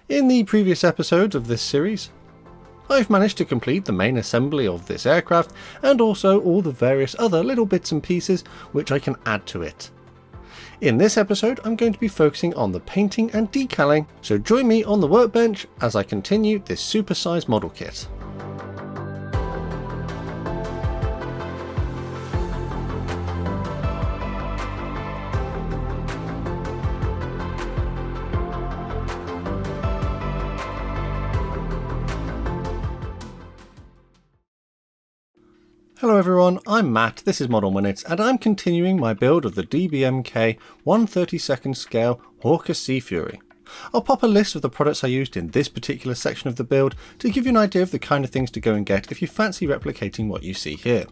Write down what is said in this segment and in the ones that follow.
In the previous episode of this series, I've managed to complete the main assembly of this aircraft and also all the various other little bits and pieces which I can add to it. In this episode I'm going to be focusing on the painting and decaling, so join me on the workbench as I continue this Supersize model kit. Hello everyone, I'm Matt, this is Model Minutes, and I'm continuing my build of the DBMK 1/32 scale Hawker Sea Fury. I'll pop a list of the products I used in this particular section of the build to give you an idea of the kind of things to go and get if you fancy replicating what you see here.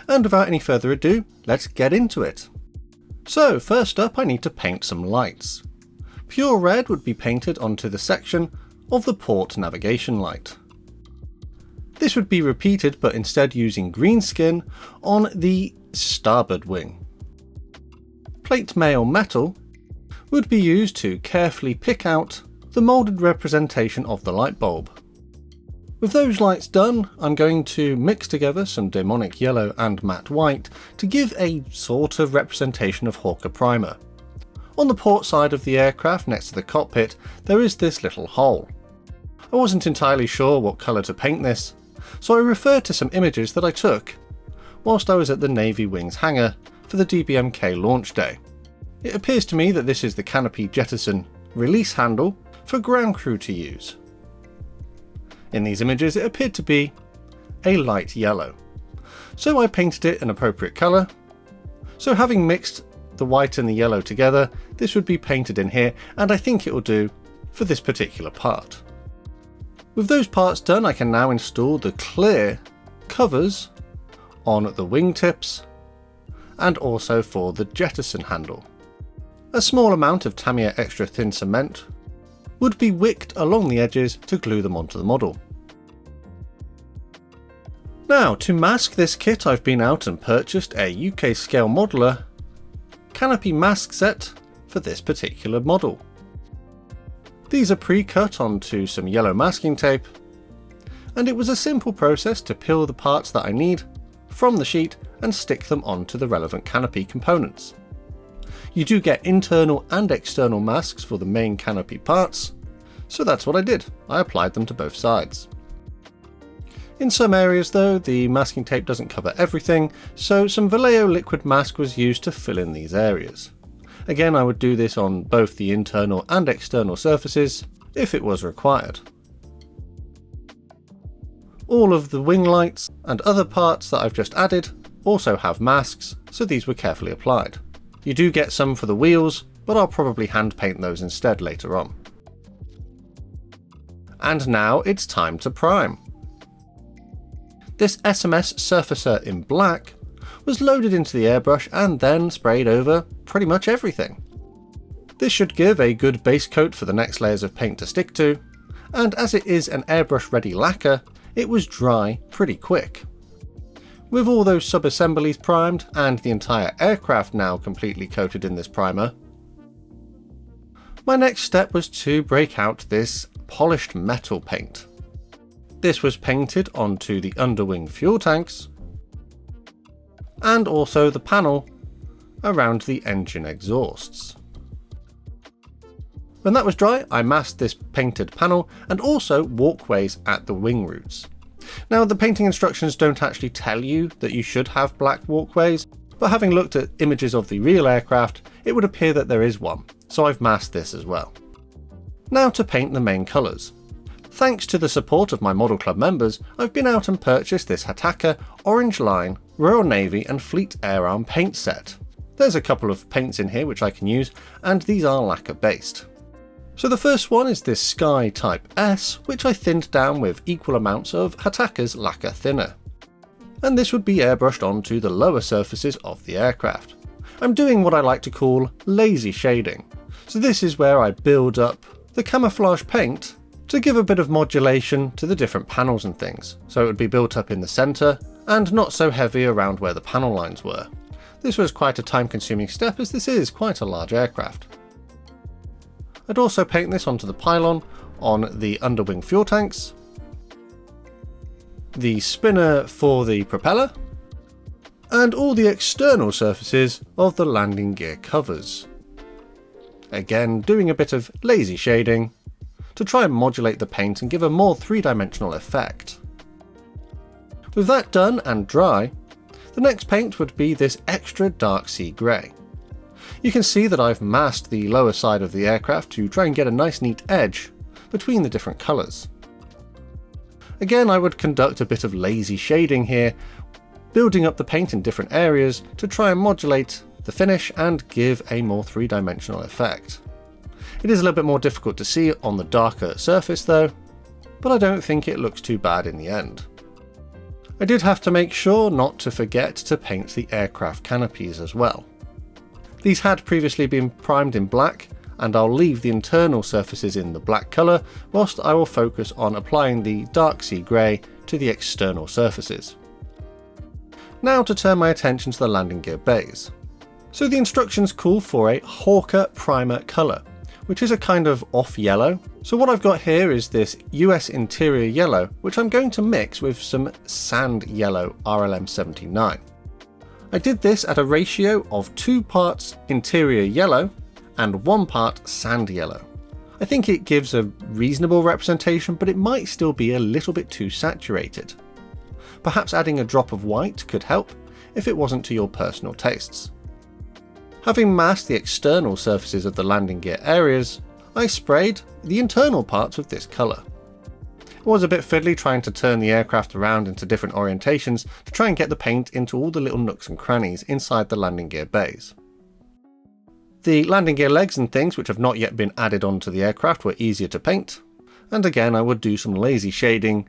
And without any further ado, let's get into it. So first up I need to paint some lights. Pure red would be painted onto the section of the port navigation light. This would be repeated, but instead using green skin on the starboard wing. Plate mail metal would be used to carefully pick out the moulded representation of the light bulb. With those lights done, I'm going to mix together some demonic yellow and matte white to give a sort of representation of Hawker primer. On the port side of the aircraft next to the cockpit, there is this little hole. I wasn't entirely sure what colour to paint this, so I referred to some images that I took whilst I was at the Navy Wings hangar for the DBMK launch day. It appears to me that this is the canopy jettison release handle for ground crew to use. In these images it appeared to be a light yellow, so I painted it an appropriate colour. So having mixed the white and the yellow together, this would be painted in here, and I think it will do for this particular part. With those parts done, I can now install the clear covers on the wingtips and also for the jettison handle. A small amount of Tamiya extra thin cement would be wicked along the edges to glue them onto the model. Now, to mask this kit, I've been out and purchased a UK scale modeler canopy mask set for this particular model. These are pre-cut onto some yellow masking tape, and it was a simple process to peel the parts that I need from the sheet and stick them onto the relevant canopy components. You do get internal and external masks for the main canopy parts, so that's what I did. I applied them to both sides. In some areas though, the masking tape doesn't cover everything, so some Vallejo liquid mask was used to fill in these areas. Again, I would do this on both the internal and external surfaces if it was required. All of the wing lights and other parts that I've just added also have masks, so these were carefully applied. You do get some for the wheels, but I'll probably hand paint those instead later on. And now it's time to prime. This SMS Surfacer in black was loaded into the airbrush and then sprayed over pretty much everything. This should give a good base coat for the next layers of paint to stick to, and as it is an airbrush ready lacquer, it was dry pretty quick. With all those sub-assemblies primed and the entire aircraft now completely coated in this primer, my next step was to break out this polished metal paint. This was painted onto the underwing fuel tanks, and also the panel around the engine exhausts. When that was dry, I masked this painted panel and also walkways at the wing roots. Now, the painting instructions don't actually tell you that you should have black walkways, but having looked at images of the real aircraft, it would appear that there is one, so I've masked this as well. Now to paint the main colours. Thanks to the support of my Model Club members, I've been out and purchased this Hawker Orange Line, Royal Navy and Fleet Air Arm paint set. There's a couple of paints in here which I can use, and these are lacquer based. So the first one is this Sky Type S, which I thinned down with equal amounts of Hawker's lacquer thinner. And this would be airbrushed onto the lower surfaces of the aircraft. I'm doing what I like to call lazy shading. So this is where I build up the camouflage paint to give a bit of modulation to the different panels and things, so it would be built up in the centre and not so heavy around where the panel lines were. This was quite a time-consuming step as this is quite a large aircraft. I'd also paint this onto the pylon on the underwing fuel tanks, the spinner for the propeller, and all the external surfaces of the landing gear covers. Again, doing a bit of lazy shading to try and modulate the paint and give a more three-dimensional effect. With that done and dry, the next paint would be this extra dark sea grey. You can see that I've masked the lower side of the aircraft to try and get a nice neat edge between the different colours. Again, I would conduct a bit of lazy shading here, building up the paint in different areas to try and modulate the finish and give a more three-dimensional effect. It is a little bit more difficult to see on the darker surface though, but I don't think it looks too bad in the end. I did have to make sure not to forget to paint the aircraft canopies as well. These had previously been primed in black, and I'll leave the internal surfaces in the black colour, whilst I will focus on applying the dark sea grey to the external surfaces. Now to turn my attention to the landing gear bays. So the instructions call for a Hawker primer colour, which is a kind of off yellow. So what I've got here is this US interior yellow, which I'm going to mix with some sand yellow RLM 79. I did this at a ratio of 2 parts interior yellow and 1 part sand yellow. I think it gives a reasonable representation, but it might still be a little bit too saturated. Perhaps adding a drop of white could help if it wasn't to your personal tastes. Having masked the external surfaces of the landing gear areas, I sprayed the internal parts with this colour. It was a bit fiddly trying to turn the aircraft around into different orientations to try and get the paint into all the little nooks and crannies inside the landing gear bays. The landing gear legs and things which have not yet been added onto the aircraft were easier to paint, and again I would do some lazy shading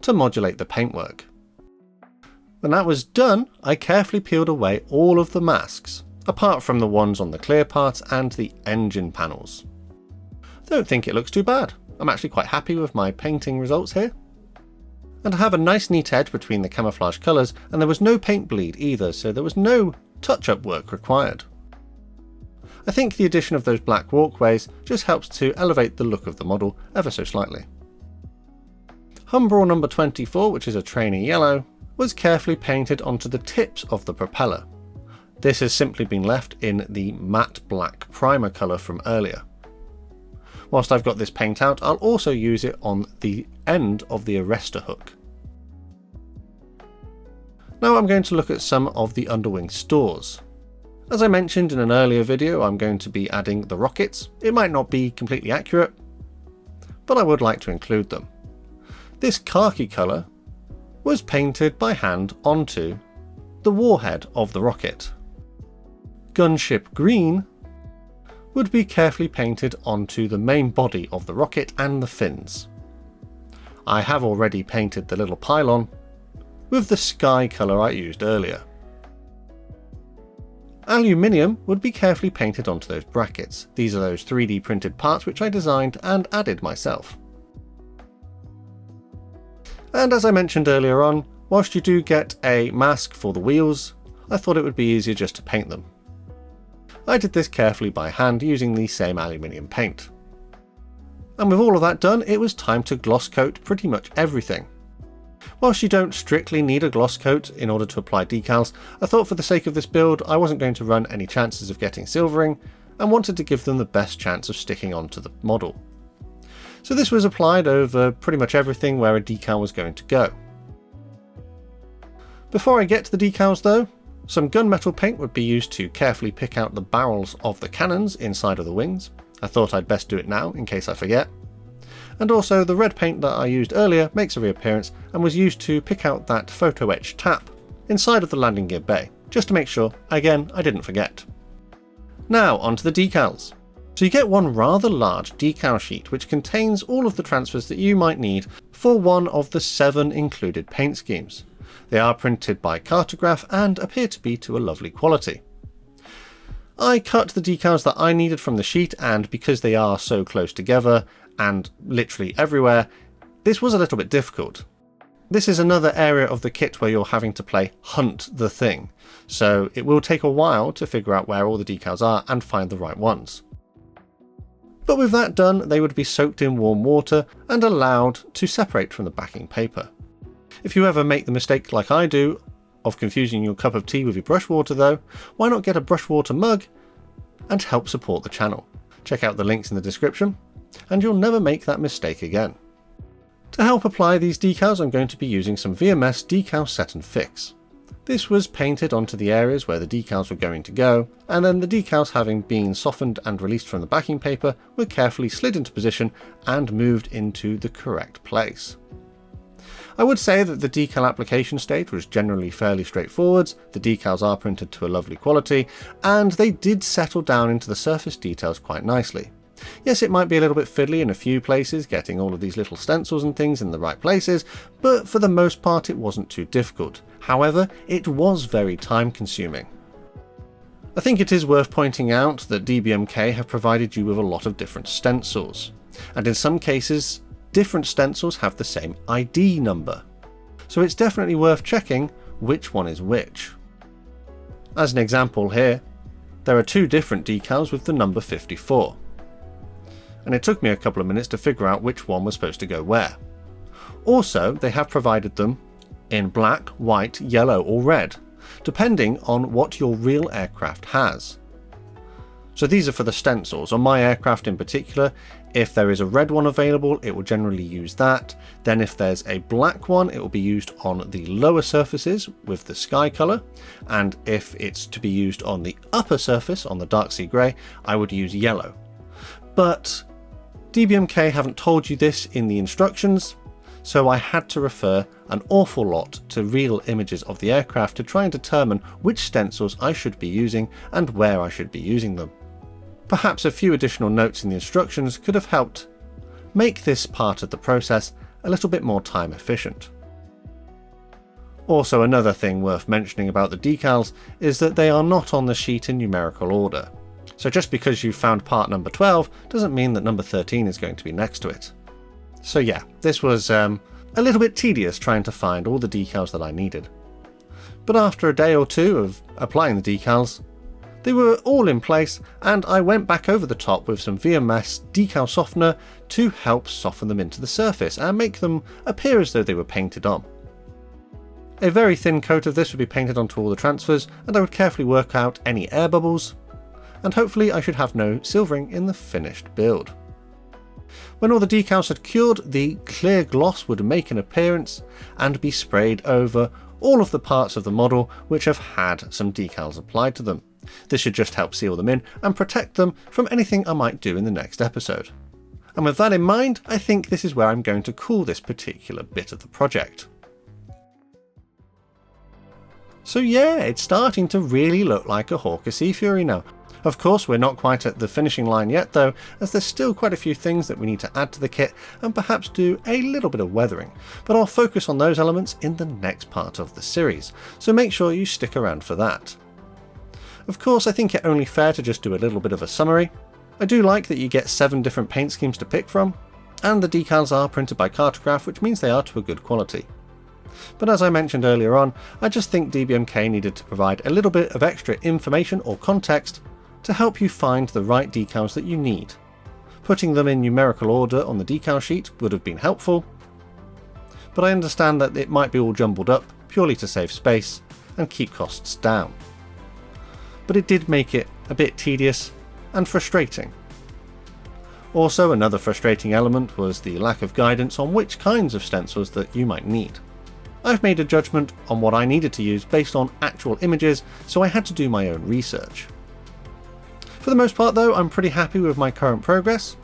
to modulate the paintwork. When that was done, I carefully peeled away all of the masks, apart from the ones on the clear parts and the engine panels. I don't think it looks too bad. I'm actually quite happy with my painting results here. And I have a nice neat edge between the camouflage colours, and there was no paint bleed either, so there was no touch-up work required. I think the addition of those black walkways just helps to elevate the look of the model ever so slightly. Humbrol number 24, which is a trainee yellow, was carefully painted onto the tips of the propeller. This has simply been left in the matte black primer colour from earlier. Whilst I've got this paint out, I'll also use it on the end of the arrestor hook. Now I'm going to look at some of the underwing stores. As I mentioned in an earlier video, I'm going to be adding the rockets. It might not be completely accurate, but I would like to include them. This khaki colour was painted by hand onto the warhead of the rocket. Gunship green would be carefully painted onto the main body of the rocket and the fins. I have already painted the little pylon with the sky colour I used earlier. Aluminium would be carefully painted onto those brackets. These are those 3D printed parts which I designed and added myself. And as I mentioned earlier on, whilst you do get a mask for the wheels, I thought it would be easier just to paint them. I did this carefully by hand using the same aluminium paint. And with all of that done, it was time to gloss coat pretty much everything. Whilst you don't strictly need a gloss coat in order to apply decals, I thought for the sake of this build I wasn't going to run any chances of getting silvering and wanted to give them the best chance of sticking onto the model. So this was applied over pretty much everything where a decal was going to go. Before I get to the decals though, some gunmetal paint would be used to carefully pick out the barrels of the cannons inside of the wings. I thought I'd best do it now in case I forget. And also the red paint that I used earlier makes a reappearance and was used to pick out that photo etch tap inside of the landing gear bay, just to make sure, again, I didn't forget. Now onto the decals. So you get one rather large decal sheet which contains all of the transfers that you might need for one of the 7 included paint schemes. They are printed by Cartograph and appear to be to a lovely quality. I cut the decals that I needed from the sheet, and because they are so close together and literally everywhere, this was a little bit difficult. This is another area of the kit where you're having to play hunt the thing, so it will take a while to figure out where all the decals are and find the right ones. But with that done, they would be soaked in warm water and allowed to separate from the backing paper. If you ever make the mistake like I do of confusing your cup of tea with your brush water though, why not get a brush water mug and help support the channel? Check out the links in the description and you'll never make that mistake again. To help apply these decals, I'm going to be using some VMS Decal Set and Fix. This was painted onto the areas where the decals were going to go, and then the decals, having been softened and released from the backing paper, were carefully slid into position and moved into the correct place. I would say that the decal application stage was generally fairly straightforward. The decals are printed to a lovely quality, and they did settle down into the surface details quite nicely. Yes, it might be a little bit fiddly in a few places, getting all of these little stencils and things in the right places, but for the most part it wasn't too difficult. However, it was very time consuming. I think it is worth pointing out that DBMK have provided you with a lot of different stencils, and in some cases different stencils have the same ID number, so it's definitely worth checking which one is which. As an example here, there are two different decals with the number 54. And it took me a couple of minutes to figure out which one was supposed to go where. Also, they have provided them in black, white, yellow or red, depending on what your real aircraft has. So these are for the stencils. On my aircraft in particular, if there is a red one available, it will generally use that. Then if there's a black one, it will be used on the lower surfaces with the sky colour. And if it's to be used on the upper surface, on the dark sea grey, I would use yellow. But DBMK haven't told you this in the instructions, so I had to refer an awful lot to real images of the aircraft to try and determine which stencils I should be using and where I should be using them. Perhaps a few additional notes in the instructions could have helped make this part of the process a little bit more time efficient. Also, another thing worth mentioning about the decals is that they are not on the sheet in numerical order. So just because you found part number 12 doesn't mean that number 13 is going to be next to it. So yeah, this was a little bit tedious trying to find all the decals that I needed. But after a day or two of applying the decals, they were all in place, and I went back over the top with some VMS decal softener to help soften them into the surface and make them appear as though they were painted on. A very thin coat of this would be painted onto all the transfers, and I would carefully work out any air bubbles, and hopefully I should have no silvering in the finished build. When all the decals had cured, the clear gloss would make an appearance and be sprayed over all of the parts of the model which have had some decals applied to them. This should just help seal them in and protect them from anything I might do in the next episode. And with that in mind, I think this is where I'm going to call this particular bit of the project. So yeah, it's starting to really look like a Hawker Sea Fury now. Of course, we're not quite at the finishing line yet though, as there's still quite a few things that we need to add to the kit and perhaps do a little bit of weathering, but I'll focus on those elements in the next part of the series, so make sure you stick around for that. Of course, I think it only fair to just do a little bit of a summary. I do like that you get 7 different paint schemes to pick from, and the decals are printed by Cartograph, which means they are to a good quality. But as I mentioned earlier on, I just think DBMK needed to provide a little bit of extra information or context to help you find the right decals that you need. Putting them in numerical order on the decal sheet would have been helpful, but I understand that it might be all jumbled up purely to save space and keep costs down. But it did make it a bit tedious and frustrating. Also, another frustrating element was the lack of guidance on which kinds of stencils that you might need. I've made a judgment on what I needed to use based on actual images, so I had to do my own research. For the most part though, I'm pretty happy with my current progress,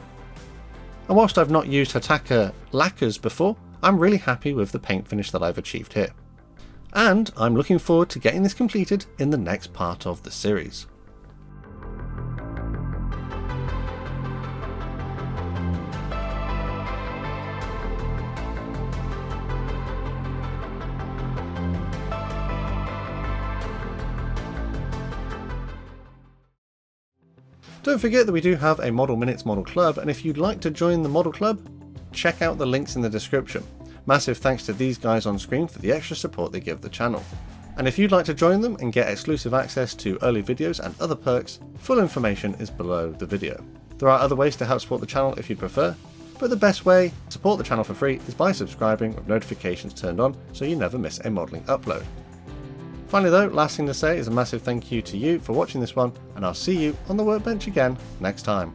and whilst I've not used Hawker lacquers before, I'm really happy with the paint finish that I've achieved here. And I'm looking forward to getting this completed in the next part of the series. Don't forget that we do have a Model Minutes Model Club, and if you'd like to join the Model Club, check out the links in the description. Massive thanks to these guys on screen for the extra support they give the channel. And if you'd like to join them and get exclusive access to early videos and other perks, full information is below the video. There are other ways to help support the channel if you'd prefer, but the best way to support the channel for free is by subscribing with notifications turned on so you never miss a modelling upload. Finally though, last thing to say is a massive thank you to you for watching this one, and I'll see you on the workbench again next time.